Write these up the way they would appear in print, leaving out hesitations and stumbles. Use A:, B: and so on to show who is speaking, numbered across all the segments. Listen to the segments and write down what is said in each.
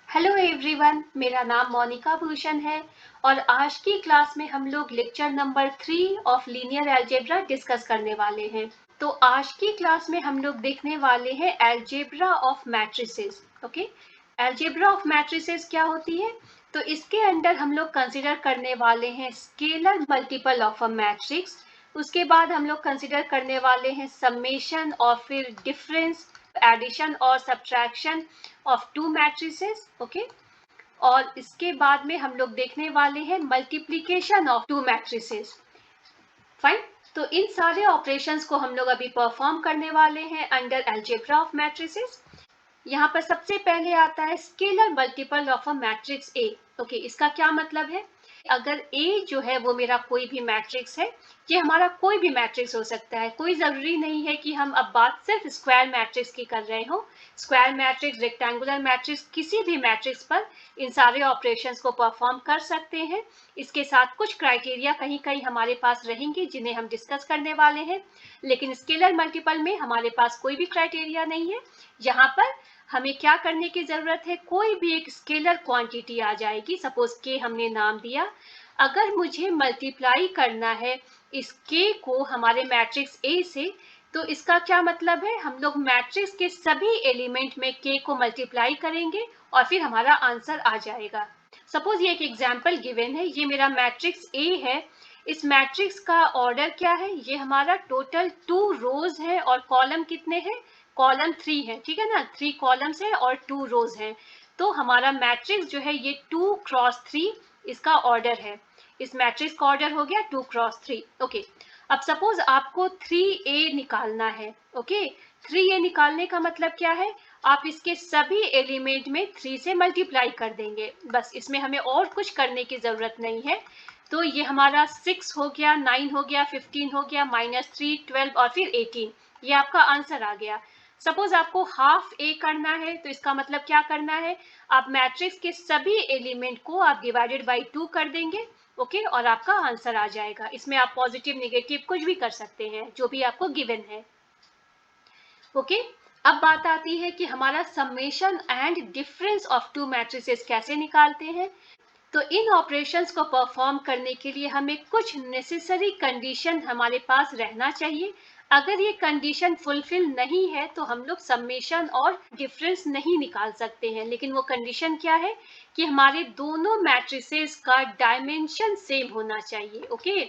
A: Hello everyone, मेरा नाम मोनिका भूषण है और आज की क्लास में हम लोग lecture number 3 of linear algebra discuss करने वाले हैं। तो आज की क्लास में हम लोग देखने वाले हैं algebra of matrices. Okay, algebra of matrices क्या होती है? तो इसके अंदर हम लोग कंसिडर करने वाले हैं scalar multiple of a matrix. उसके बाद हम लोग कंसिडर करने वाले हैं समेशन और फिर डिफरेंस, एडिशन और subtraction of to matrices. Okay, और इसके बाद में हम लोग देखने वाले हैं multiplication of to matrices. Fine, तो इन सारे ऑपरेशंस को हम लोग अभी परफॉर्म करने वाले हैं अंडर अलजेब्रा ऑफ मैट्रिसेस। यहाँ पर सबसे पहले आता है scalar multiple of a matrix A. Okay, इसका क्या मतलब है? अगर ए जो है वो मेरा कोई भी मैट्रिक्स है, ये हमारा कोई भी मैट्रिक्स हो सकता है, कोई जरूरी नहीं है कि हम अब बात सिर्फ स्क्वायर मैट्रिक्स की कर रहे हो। स्क्वायर मैट्रिक्स, रेक्टेंगुलर मैट्रिक्स, किसी भी मैट्रिक्स पर इन सारे ऑपरेशंस को परफॉर्म कर सकते हैं। इसके साथ कुछ क्राइटेरिया कहीं कहीं हमारे पास रहेंगे जिन्हें हम डिस्कस करने वाले हैं, लेकिन स्केलर मल्टीपल में हमारे पास कोई भी क्राइटेरिया नहीं है। यहाँ पर हमें क्या करने की जरूरत है, कोई भी एक स्केलर क्वांटिटी आ जाएगी, सपोज के हमने नाम दिया। अगर मुझे मल्टीप्लाई करना है इस के को हमारे मैट्रिक्स ए से, तो इसका क्या मतलब है, हम लोग मैट्रिक्स के सभी एलिमेंट में के को मल्टीप्लाई करेंगे और फिर हमारा आंसर आ जाएगा। सपोज ये एक एग्जाम्पल गिवन है, ये मेरा मैट्रिक्स ए है। इस मैट्रिक्स का ऑर्डर क्या है? ये हमारा टोटल 2 रोज है और कॉलम कितने हैं? कॉलम 3 है, ठीक है ना, 3 कॉलम्स है और 2 रोज हैं। तो हमारा मैट्रिक्स जो है ये 2 क्रॉस 3 इसका ऑर्डर है। इस मैट्रिक्स का ऑर्डर हो गया 2 क्रॉस 3। ओके, अब सपोज आपको 3a निकालना है। ओके, 3a निकालने का मतलब क्या है? आप इसके सभी एलिमेंट में 3 से मल्टीप्लाई कर देंगे, बस। इसमें हमें और कुछ करने की जरूरत नहीं है। तो ये हमारा 6 हो गया, 9 हो गया, 15 हो गया, -3, 12 और फिर 18। ये आपका आंसर आ गया। सपोज आपको हाफ ए करना है, तो इसका मतलब क्या करना है? आप मैट्रिक्स के सभी एलिमेंट को आप डिवाइडेड बाई 2 कर देंगे। ओके, और आपका आंसर आ जाएगा। इसमें आप पॉजिटिव नेगेटिव कुछ भी कर सकते हैं, जो भी आपको गिवन है। ओके, अब बात आती है कि हमारा summation and difference of to matrices कैसे निकालते हैं। तो इन ऑपरेशंस को परफॉर्म करने के लिए हमें कुछ नेसेसरी कंडीशन हमारे पास रहना चाहिए। अगर ये कंडीशन फुलफिल नहीं है तो हम लोग समेशन और डिफरेंस नहीं निकाल सकते हैं। लेकिन वो कंडीशन क्या है कि हमारे दोनों मैट्रिसेस का डायमेंशन सेम होना चाहिए। ओके,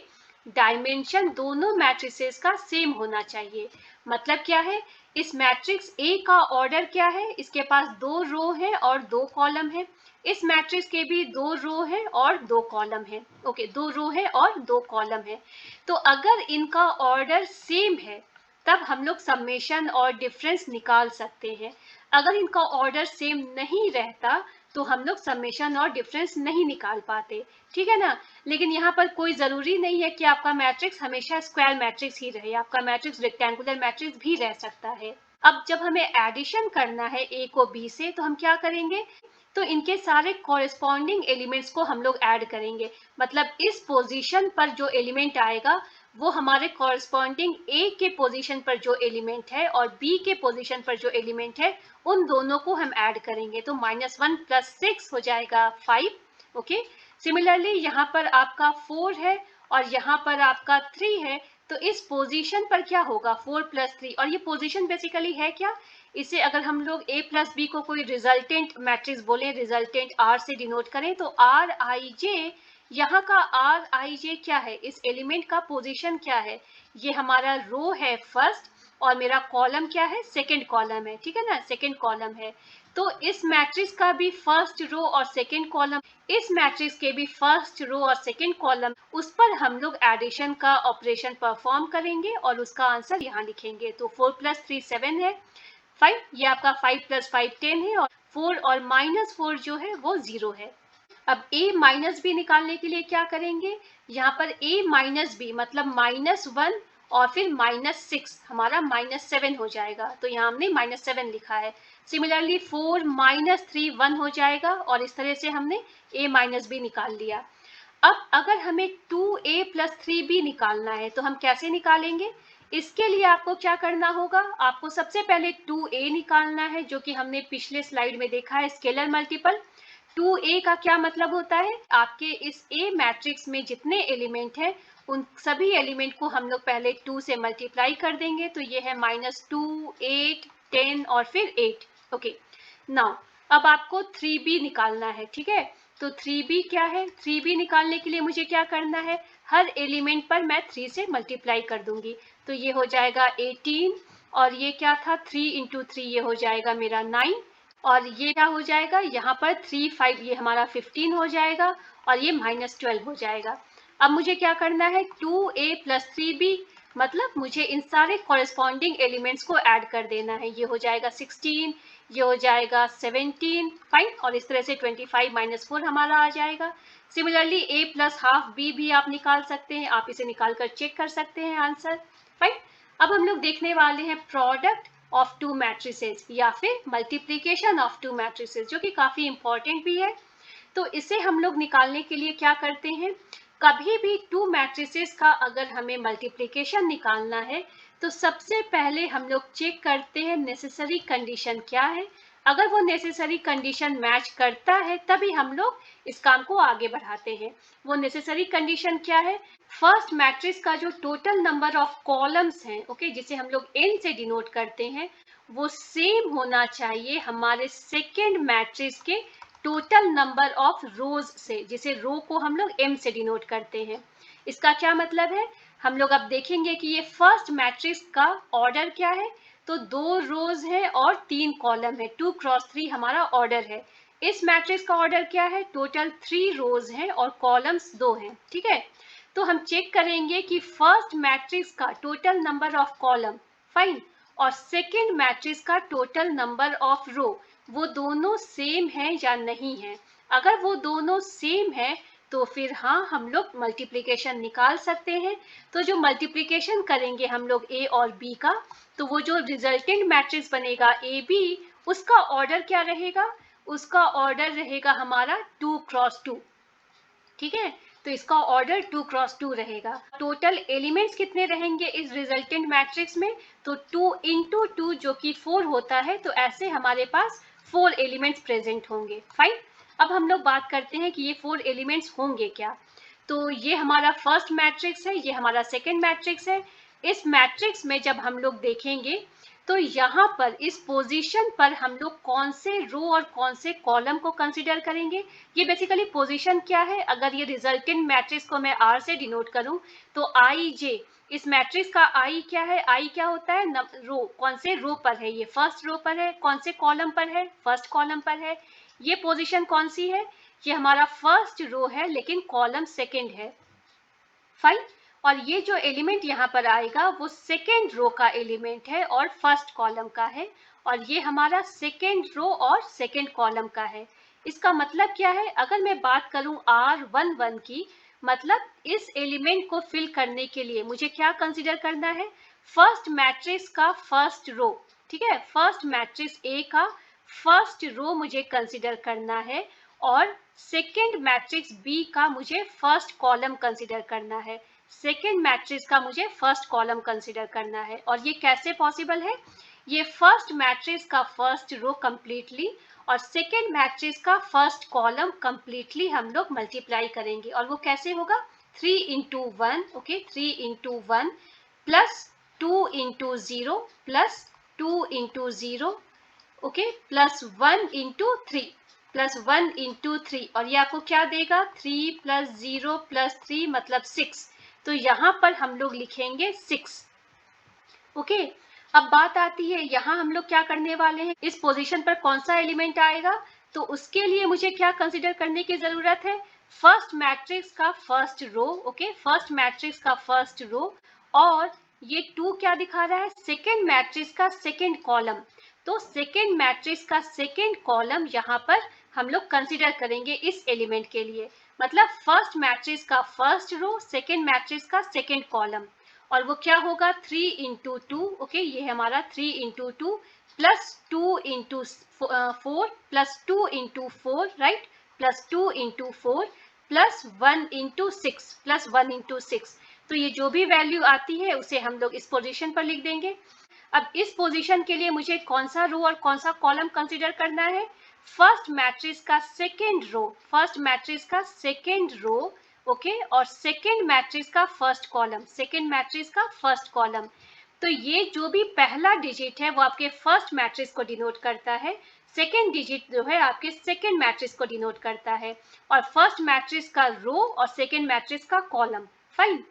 A: डायमेंशन दोनों मैट्रिसेस का सेम होना चाहिए। मतलब क्या है? इस मैट्रिक्स ए का ऑर्डर क्या है? इसके पास 2 रो है और 2 कॉलम है। इस मैट्रिक्स के भी 2 रो है और 2 कॉलम है। ओके, 2 रो है और 2 कॉलम है। तो अगर इनका ऑर्डर सेम है तब हम लोग समेशन और डिफरेंस निकाल सकते हैं। अगर इनका ऑर्डर सेम नहीं रहता तो हम लोग समेशन और डिफरेंस नहीं निकाल पाते, ठीक है ना। लेकिन यहाँ पर कोई जरूरी नहीं है कि आपका मैट्रिक्स हमेशा स्क्वायर मैट्रिक्स ही रहे, आपका मैट्रिक्स रेक्टेंगुलर मैट्रिक्स भी रह सकता है। अब जब हमें एडिशन करना है ए को बी से, तो हम क्या करेंगे? तो इनके सारे कॉरेस्पॉन्डिंग एलिमेंट्स को हम लोग ऐड करेंगे। मतलब इस पोजीशन पर जो एलिमेंट आएगा वो हमारे कॉरेस्पॉन्डिंग ए के पोजीशन पर जो एलिमेंट है और बी के पोजीशन पर जो एलिमेंट है, उन दोनों को हम ऐड करेंगे। तो -1 + 6 हो जाएगा 5। ओके, सिमिलरली यहाँ पर आपका 4 है और यहाँ पर आपका 3 है। तो इस पोजीशन पर क्या होगा? 4 + 3। और ये पोजीशन बेसिकली है क्या? इसे अगर हम लोग a + b को कोई रिजल्टेंट मैट्रिक्स बोले, रिजल्टेंट r से डिनोट करें, तो rij, यहाँ का rij क्या है? इस एलिमेंट का पोजीशन क्या है? ये हमारा रो है फर्स्ट और मेरा कॉलम क्या है? सेकंड कॉलम है, ठीक है ना, सेकंड कॉलम है। तो इस मैट्रिक्स का भी फर्स्ट रो और सेकंड कॉलम, इस मैट्रिक्स के भी फर्स्ट रो और सेकंड कॉलम, उस पर हम लोग एडिशन का ऑपरेशन परफॉर्म करेंगे और उसका आंसर यहाँ लिखेंगे। तो 4 + 3 7 है, 5, ये आपका 5 + 5 10 है और 4 और -4 जो है वो 0 है। अब a माइनस बी निकालने के लिए क्या करेंगे? यहाँ पर a माइनस बी मतलब -1 और फिर -6, हमारा -7 हो जाएगा। तो यहाँ हमने -7 लिखा है। सिमिलरली 4 -3 1 हो जाएगा और इस तरह से हमने a माइनस बी निकाल लिया। अब अगर हमें 2a + 3b निकालना है तो हम कैसे निकालेंगे? इसके लिए आपको क्या करना होगा, आपको सबसे पहले 2a निकालना है, जो कि हमने पिछले स्लाइड में देखा है स्केलर मल्टीपल। 2a का क्या मतलब होता है, आपके इस a मैट्रिक्स में जितने एलिमेंट हैं उन सभी एलिमेंट को हम लोग पहले 2 से मल्टीप्लाई कर देंगे, तो ये है -2, 8, 10 और फिर 8। ओके, नाउ अब आपको 3b निकालना है, ठीक है। तो 3b क्या है, 3b निकालने के लिए मुझे क्या करना है, हर एलिमेंट पर मैं 3 से मल्टीप्लाई कर दूंगी, तो ये हो जाएगा 18 और ये क्या था 3 इंटू 3, ये हो जाएगा मेरा 9 और ये क्या हो जाएगा, यहाँ पर 3, 5, ये हमारा 15 हो जाएगा और ये -12 हो जाएगा। अब मुझे क्या करना है, 2a + 3b, मतलब मुझे इन सारे कॉरेस्पॉन्डिंग एलिमेंट्स को ऐड कर देना है। ये हो जाएगा 16, ये हो जाएगा 17, फाइन, और इस तरह से 25 - 4 हमारा आ जाएगा। सिमिलरली a + ½ b भी आप निकाल सकते हैं, आप इसे निकाल कर चेक कर सकते हैं आंसर, फाइन। अब हम लोग देखने वाले हैं प्रोडक्ट ऑफ टू मैट्रिसेस या फिर मल्टीप्लीकेशन ऑफ टू मैट्रिसेस, जो कि काफी इंपॉर्टेंट भी है। तो इसे हम लोग निकालने के लिए क्या करते हैं, कभी भी टू मैट्रिसेस का अगर हमें मल्टीप्लिकेशन निकालना है तो सबसे पहले हम लोग चेक करते हैं नेसेसरी कंडीशन क्या है। अगर वो नेसेसरी कंडीशन मैच करता है तभी हम लोग इस काम को आगे बढ़ाते हैं। वो नेसेसरी कंडीशन क्या है, फर्स्ट मैट्रिक्स का जो टोटल नंबर ऑफ कॉलम्स हैं, ओके, जिसे हम लोग n से डिनोट करते हैं, वो सेम होना चाहिए हमारे सेकेंड मैट्रिक्स के टोटल नंबर ऑफ रोज से, जिसे रो को हम लोग m से डिनोट करते हैं। इसका क्या मतलब है, हम लोग अब देखेंगे कि ये फर्स्ट मैट्रिक्स का ऑर्डर क्या है, तो 2 रोज है और 3 कॉलम है, 2 क्रॉस 3 हमारा ऑर्डर है। इस मैट्रिक्स का ऑर्डर क्या है, टोटल 3 रोज हैं और कॉलम्स 2 हैं, ठीक है। तो हम चेक करेंगे कि फर्स्ट मैट्रिक्स का total number of column, fine, और सेकेंड मैट्रिक्स का टोटल नंबर ऑफ रो, वो दोनों सेम है या नहीं है। अगर वो दोनों सेम है तो फिर हाँ, हम लोग मल्टीप्लिकेशन निकाल सकते हैं। तो जो मल्टीप्लिकेशन करेंगे हम लोग a और b का, तो वो जो रिजल्टेंट मैट्रिक्स बनेगा ए बी, उसका ऑर्डर क्या रहेगा, उसका ऑर्डर रहेगा हमारा 2 क्रॉस 2, ठीक है। तो इसका ऑर्डर 2 क्रॉस 2 रहेगा। टोटल एलिमेंट्स कितने रहेंगे इस रिजल्टेंट मैट्रिक्स में, तो 2 इंटू 2 जो कि 4 होता है, तो ऐसे हमारे पास 4 एलिमेंट्स प्रेजेंट होंगे, फाइन। अब हम लोग बात करते हैं कि ये 4 एलिमेंट्स होंगे क्या। तो ये हमारा फर्स्ट मैट्रिक्स है, ये हमारा सेकेंड मैट्रिक्स है। इस मैट्रिक्स में जब हम लोग देखेंगे तो यहाँ पर इस पोजीशन पर हम लोग कौन से रो और कौन से कॉलम को कंसीडर करेंगे। ये बेसिकली पोजीशन क्या है, अगर ये रिजल्टेंट मैट्रिक्स को मैं R से डिनोट करूं तो आई जे, इस मैट्रिक्स का आई क्या है, आई क्या होता है, रो, कौन से रो पर है, ये फर्स्ट रो पर है, कौन से कॉलम पर है, फर्स्ट कॉलम पर है। ये पोजीशन कौन सी है, ये हमारा फर्स्ट रो है लेकिन कॉलम सेकेंड है, फाइन। और ये जो एलिमेंट यहाँ पर आएगा वो सेकेंड रो का एलिमेंट है और फर्स्ट कॉलम का है, और ये हमारा सेकेंड रो और सेकेंड कॉलम का है। इसका मतलब क्या है, अगर मैं बात करूं R11 की, मतलब इस एलिमेंट को फिल करने के लिए मुझे क्या कंसीडर करना है, फर्स्ट मैट्रिक्स का फर्स्ट रो, ठीक है, फर्स्ट मैट्रिक्स A का फर्स्ट रो मुझे कंसीडर करना है और सेकेंड मैट्रिक्स B का मुझे फर्स्ट कॉलम कंसीडर करना है, सेकेंड मैट्रिक्स का मुझे फर्स्ट कॉलम कंसीडर करना है। और ये कैसे पॉसिबल है, ये फर्स्ट मैट्रिक्स का फर्स्ट रो कंप्लीटली और सेकेंड मैट्रिक्स का फर्स्ट कॉलम कंप्लीटली हम लोग मल्टीप्लाई करेंगे, और वो कैसे होगा, 3 into 1, okay, 3 into 1 plus 2 into 0 plus 2 into 0, okay, plus 1 into 3, plus 1 into 3, और ये आपको क्या देगा, 3 प्लस 0 प्लस 3 मतलब 6। तो यहाँ पर हम लोग लिखेंगे 6, ओके। अब बात आती है यहाँ हम लोग क्या करने वाले हैं, इस पोजीशन पर कौन सा एलिमेंट आएगा, तो उसके लिए मुझे क्या कंसीडर करने की जरूरत है, फर्स्ट मैट्रिक्स का first row, okay, first matrix का फर्स्ट रो, और ये 2 क्या दिखा रहा है, सेकेंड मैट्रिक्स का सेकेंड कॉलम। तो सेकेंड मैट्रिक्स का सेकेंड कॉलम यहाँ पर हम लोग कंसीडर करेंगे इस एलिमेंट के लिए, मतलब फर्स्ट मैट्रिक्स का फर्स्ट रो, सेकेंड मैट्रिक्स का सेकेंड कॉलम, और वो क्या होगा, 3 इंटू 2, ओके, ये हमारा 3 into 2 plus 2 into 4 plus 2 into 4, right, plus 2 into 4 plus 1 into 6 plus 1 into 6। तो ये जो भी वैल्यू आती है उसे हम लोग इस पोजीशन पर लिख देंगे। अब इस पोजीशन के लिए मुझे कौन सा रो और कौन सा कॉलम कंसीडर करना है? फर्स्ट मैट्रिक्स का सेकेंड रो, फर्स्ट मैट्रिक्स का सेकेंड रो, ओके, और सेकेंड मैट्रिक्स का फर्स्ट कॉलम, सेकेंड मैट्रिक्स का फर्स्ट कॉलम। तो ये जो भी पहला डिजिट है वो आपके फर्स्ट मैट्रिक्स को डिनोट करता है, सेकेंड डिजिट जो है आपके सेकेंड मैट्रिक्स को डिनोट करता है, और फर्स्ट मैट्रिक्स का रो और सेकेंड मैट्रिक्स का कॉलम। फाइन,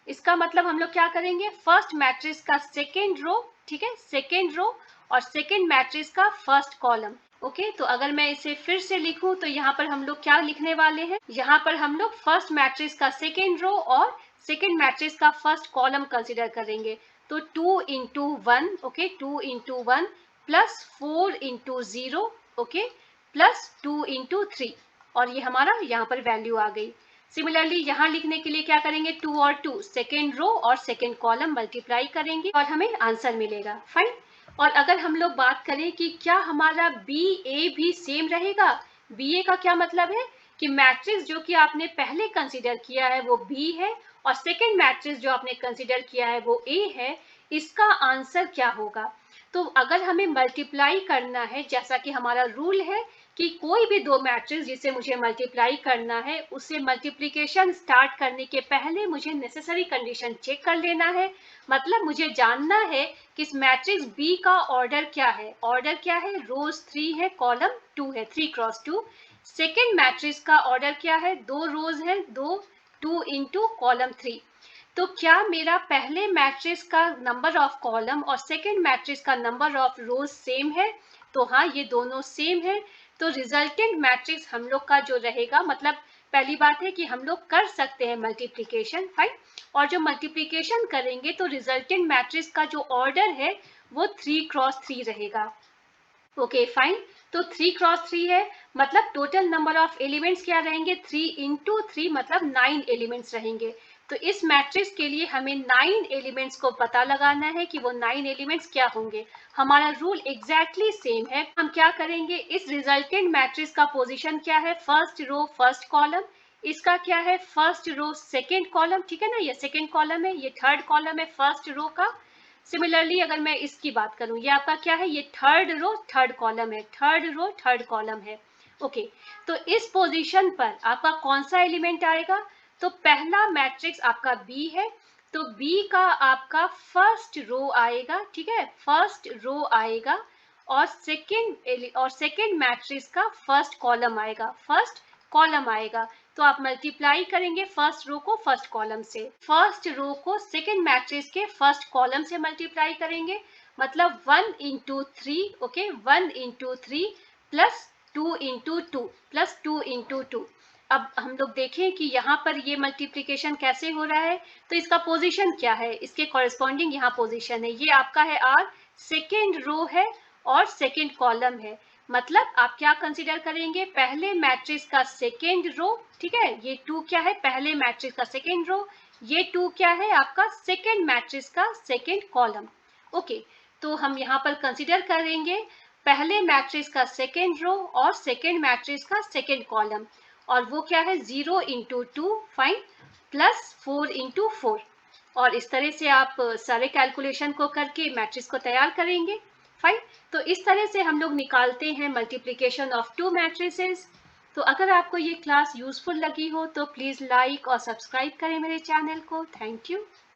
A: इसका मतलब हम लोग क्या करेंगे, फर्स्ट मैट्रिक्स का सेकेंड रो, ठीक है, सेकेंड रो और सेकेंड मैट्रिक्स का फर्स्ट कॉलम। ओके, तो अगर मैं इसे फिर से लिखूं तो यहाँ पर हम लोग क्या लिखने वाले हैं, यहाँ पर हम लोग फर्स्ट मैट्रिक्स का सेकेंड रो और सेकेंड मैट्रिक्स का फर्स्ट कॉलम कंसिडर करेंगे। तो 2 into 1, okay, 2 into 1 plus 4 into 0, okay, plus 2 into 3, और ये हमारा यहाँ पर वैल्यू आ गई। सिमिलरली यहाँ लिखने के लिए क्या करेंगे, 2 और 2 सेकेंड रो और सेकेंड कॉलम मल्टीप्लाई करेंगे और हमें आंसर मिलेगा। फाइन, और अगर हम लोग बात करें कि क्या हमारा बी ए भी सेम रहेगा, बी ए का क्या मतलब है कि मैट्रिक्स जो कि आपने पहले कंसीडर किया है वो बी है और सेकेंड मैट्रिक्स जो आपने कंसीडर किया है वो ए है, इसका आंसर क्या होगा? तो अगर हमें मल्टीप्लाई करना है, जैसा कि हमारा रूल है कि कोई भी दो मैट्रिक्स जिसे मुझे मल्टीप्लाई करना है उसे मल्टीप्लिकेशन स्टार्ट करने के पहले मुझे नेसेसरी कंडीशन चेक कर लेना है। मतलब मुझे जानना है कि इस मैट्रिक्स बी का ऑर्डर क्या है, ऑर्डर क्या है, रोज 3 है, कॉलम 2 है, 3 क्रॉस 2। सेकेंड मैट्रिक्स का ऑर्डर क्या है, 2 रोज है, 2 इंटू कॉलम 3। तो क्या मेरा पहले मैट्रिक्स का नंबर ऑफ कॉलम और सेकेंड मैट्रिक्स का नंबर ऑफ रोज सेम है? तो हाँ, ये दोनों सेम है। तो रिजल्टेंट मैट्रिक्स हम लोग का जो रहेगा, मतलब पहली बात है कि हम लोग कर सकते हैं मल्टीप्लिकेशन, फाइन, और जो मल्टीप्लिकेशन करेंगे तो रिजल्टेंट मैट्रिक्स का जो ऑर्डर है वो 3 क्रॉस 3 रहेगा। ओके फाइन, तो 3 क्रॉस 3 है, मतलब टोटल नंबर ऑफ एलिमेंट्स क्या रहेंगे, 3 इंटू 3, मतलब 9 एलिमेंट्स रहेंगे। तो इस मैट्रिक्स के लिए हमें 9 एलिमेंट्स को पता लगाना है कि वो 9 एलिमेंट्स क्या होंगे। हमारा रूल एग्जैक्टली सेम है। हम क्या करेंगे, इस रिजल्टेंट मैट्रिक्स का पोजीशन क्या है, फर्स्ट रो फर्स्ट कॉलम, इसका क्या है, फर्स्ट रो सेकेंड कॉलम, ठीक है ना, ये सेकेंड कॉलम है, ये थर्ड कॉलम है फर्स्ट रो का। सिमिलरली अगर मैं इसकी बात करूं, ये आपका क्या है, ये थर्ड रो थर्ड कॉलम है, थर्ड रो थर्ड कॉलम है। ओके, तो इस पोजीशन पर आपका कौन सा एलिमेंट आएगा, तो पहला मैट्रिक्स आपका बी है, तो बी का आपका फर्स्ट रो आएगा, ठीक है, फर्स्ट रो आएगा, और सेकेंड मैट्रिक्स का फर्स्ट कॉलम आएगा, फर्स्ट कॉलम आएगा। तो आप मल्टीप्लाई करेंगे फर्स्ट रो को फर्स्ट कॉलम से, फर्स्ट रो को सेकेंड मैट्रिक्स के फर्स्ट कॉलम से मल्टीप्लाई करेंगे, मतलब 1 into 3, okay, 1 into 3 plus 2 into 2 plus 2 into 2। अब हम लोग देखें कि यहाँ पर ये मल्टीप्लिकेशन कैसे हो रहा है, तो इसका पोजीशन क्या है, इसके कॉरेस्पॉन्डिंग यहाँ पोजीशन है, ये आपका है आर, सेकेंड रो है और सेकेंड कॉलम है। मतलब आप क्या कंसीडर करेंगे, पहले मैट्रिक्स का सेकेंड रो, ठीक है, ये 2 क्या है, पहले मैट्रिक्स का सेकेंड रो, ये 2 क्या है, आपका सेकेंड मैट्रिक्स का सेकेंड कॉलम। ओके, तो हम यहाँ पर कंसीडर करेंगे पहले मैट्रिक्स का सेकेंड रो और सेकेंड मैट्रिक्स का सेकेंड कॉलम, और वो क्या है, 0 इंटू 2, फाइन, प्लस 4 इंटू 4, और इस तरह से आप सारे कैलकुलेशन को करके मैट्रिक्स को तैयार करेंगे। फाइन, तो इस तरह से हम लोग निकालते हैं मल्टीप्लिकेशन ऑफ 2 मैट्रिसेस। तो अगर आपको ये क्लास यूजफुल लगी हो तो प्लीज़ लाइक और सब्सक्राइब करें मेरे चैनल को। Thank you.